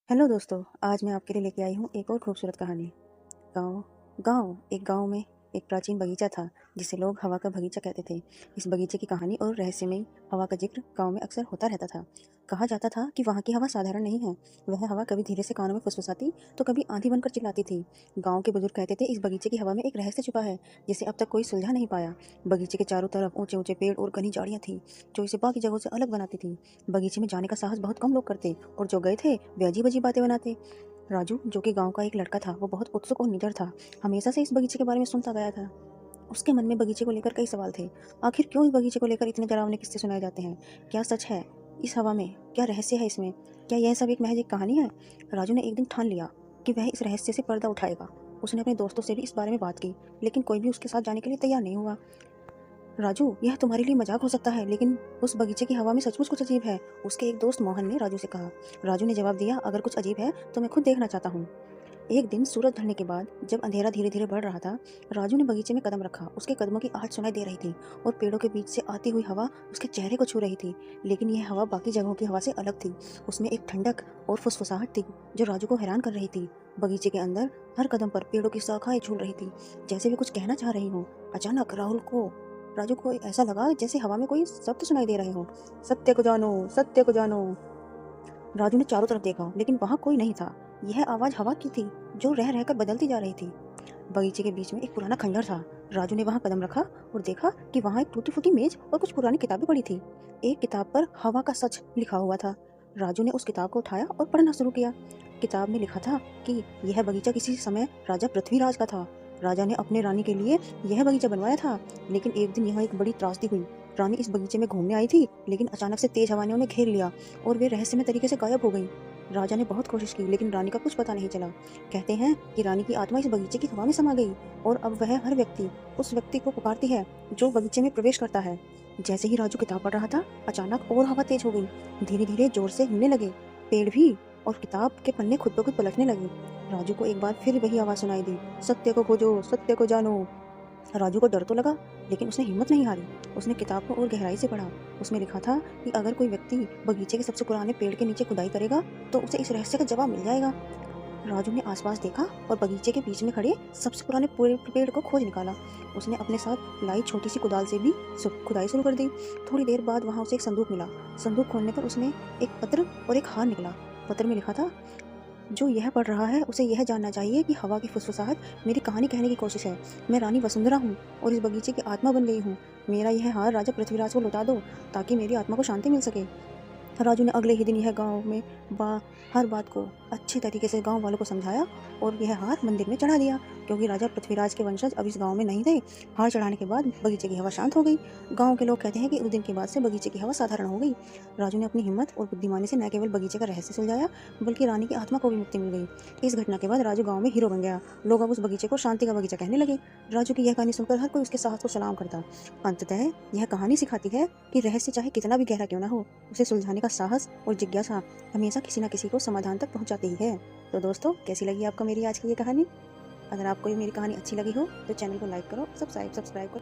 Hello दोस्तों, आज मैं आपके लिए लेके आई हूँ एक और खूबसूरत कहानी। गाँव गाँव एक गाँव में एक प्राचीन बगीचा था जिसे लोग हवा का बगीचा कहते थे। इस बगीचे की कहानी और रहस्यमयी हवा का जिक्र गाँव में अक्सर होता रहता था। कहा जाता था कि वहाँ की हवा साधारण नहीं है। वह हवा कभी धीरे से कानों में फुसफुसाती तो कभी आंधी बनकर चिल्लाती थी। गाँव के बुजुर्ग कहते थे इस बगीचे की हवा में एक रहस्य छुपा है जिसे अब तक कोई सुलझा नहीं पाया। बगीचे के चारों तरफ ऊंचे ऊंचे पेड़ और घनी झाड़ियाँ थी जो इसे बाकी जगहों से अलग बनाती थी। बगीचे में जाने का साहस बहुत कम लोग करते और जो गए थे वे अजीब अजीब बातें बनाते। राजू, जो कि गांव का एक लड़का था, वो बहुत उत्सुक और निडर था। हमेशा से इस बगीचे के बारे में सुनता गया था। उसके मन में बगीचे को लेकर कई सवाल थे। आखिर क्यों इस बगीचे को लेकर इतने डरावने किस्से सुनाए जाते हैं? क्या सच है इस हवा में? क्या रहस्य है इसमें? क्या यह सब एक महज एक कहानी है? राजू ने एक दिन ठान लिया कि वह इस रहस्य से पर्दा उठाएगा। उसने अपने दोस्तों से भी इस बारे में बात की, लेकिन कोई भी उसके साथ जाने के लिए तैयार नहीं हुआ। राजू, यह तुम्हारे लिए मजाक हो सकता है, लेकिन उस बगीचे की हवा में सचमुच कुछ अजीब है, उसके एक दोस्त मोहन ने राजू से कहा। राजू ने जवाब दिया, अगर कुछ अजीब है तो मैं खुद देखना चाहता हूँ। एक दिन सूरज ढलने के बाद जब अंधेरा धीरे धीरे बढ़ रहा था, राजू ने बगीचे में कदम रखा। उसके कदमों की आहट सुनाई दे रही थी और पेड़ों के बीच से आती हुई हवा उसके चेहरे को छू रही थी। लेकिन यह हवा बाकी जगहों की हवा से अलग थी। उसमें एक ठंडक और फुसफुसाहट थी जो राजू को हैरान कर रही थी। बगीचे के अंदर हर कदम पर पेड़ों की शाखाएं झूल रही थी, जैसे वे कुछ कहना चाह रही हों। अचानक राजू को ऐसा लगा जैसे हवा में कोई शब्द सुनाई दे रहे हो। सत्य को जानो, सत्य को जानो। राजू ने चारों तरफ देखा, लेकिन वहां कोई नहीं था। यह आवाज हवा की थी जो रह रहकर बदलती जा रही थी। बगीचे के बीच में एक पुराना खंडर था। राजू ने वहां कदम रखा और देखा कि वहां एक टूटी फूटी मेज और कुछ पुरानी किताबें पड़ी थी। एक किताब पर हवा का सच लिखा हुआ था। राजू ने उस किताब को उठाया और पढ़ना शुरू किया। किताब में लिखा था कि यह बगीचा किसी समय राजा पृथ्वीराज का था। राजा ने अपने रानी के लिए यह बगीचा बनवाया था, लेकिन एक दिन यहाँ एक बड़ी त्रासदी हुई। रानी इस बगीचे में घूमने आई थी, लेकिन अचानक से तेज हवा ने उन्हें घेर लिया और वे रहस्यमय तरीके से गायब हो गई। राजा ने बहुत कोशिश की, लेकिन रानी का कुछ पता नहीं चला। कहते हैं कि रानी की आत्मा इस बगीचे की हवा में समा गई और अब वह हर व्यक्ति उस व्यक्ति को पुकारती है जो बगीचे में प्रवेश करता है। जैसे ही राजू किताब पढ़ रहा था, अचानक और हवा तेज हो गई। धीरे धीरे जोर से हिलने लगे पेड़ भी, और किताब के पन्ने खुद ब खुद पलटने लगे। राजू को एक बार फिर वही आवाज सुनाई दी, सत्य को खोजो, सत्य को जानो। राजू को डर तो लगा, लेकिन उसने हिम्मत नहीं हारी। उसने किताब को और गहराई से पढ़ा। उसमें लिखा था कि अगर कोई व्यक्ति बगीचे के सबसे पुराने पेड़ के नीचे खुदाई करेगा तो उसे इस रहस्य का जवाब मिल जाएगा। राजू ने आसपास देखा और बगीचे के बीच में खड़े सबसे पुराने पेड़ को खोज निकाला। उसने अपने साथ लाई छोटी सी कुदाल से भी खुदाई शुरू कर दी। थोड़ी देर बाद वहां उसे एक संदूक मिला। संदूक खोलने पर उसने एक पत्र और एक हार निकला। पत्र में लिखा था, जो यह पढ़ रहा है उसे यह जानना चाहिए कि हवा की फुसफुसाहट मेरी कहानी कहने की कोशिश है। मैं रानी वसुंधरा हूँ और इस बगीचे की आत्मा बन गई हूँ। मेरा यह हार राजा पृथ्वीराज को लौटा दो ताकि मेरी आत्मा को शांति मिल सके। राजू ने अगले ही दिन यह गांव में हर बात को अच्छे तरीके से गांव वालों को समझाया और यह हार मंदिर में चढ़ा दिया, क्योंकि राजा पृथ्वीराज के वंशज अब इस गांव में नहीं थे। हार चढ़ाने के बाद बगीचे की हवा शांत हो गई। गांव के लोग कहते हैं कि उस दिन के बाद से बगीचे की हवा साधारण हो गई। राजू ने अपनी हिम्मत और बुद्धिमानी से न केवल बगीचे का रहस्य सुलझाया, बल्कि रानी की आत्मा को भी मुक्ति मिल गई। इस घटना के बाद राजू गाँव में हीरो बन गया। लोग अब उस बगीचे को शांति का बगीचा कहने लगे। राजू की यह कहानी सुनकर हर कोई उसके साहस को सलाम करता। अंततः यह कहानी सिखाती है कि रहस्य चाहे कितना भी गहरा क्यों ना हो, उसे सुलझाने का साहस और जिज्ञासा हमेशा किसी न किसी को समाधान तक पहुंचाती ही है। तो दोस्तों, कैसी लगी आपको मेरी आज की ये कहानी? अगर आपको ये मेरी कहानी अच्छी लगी हो तो चैनल को लाइक करो, सब्सक्राइब करो।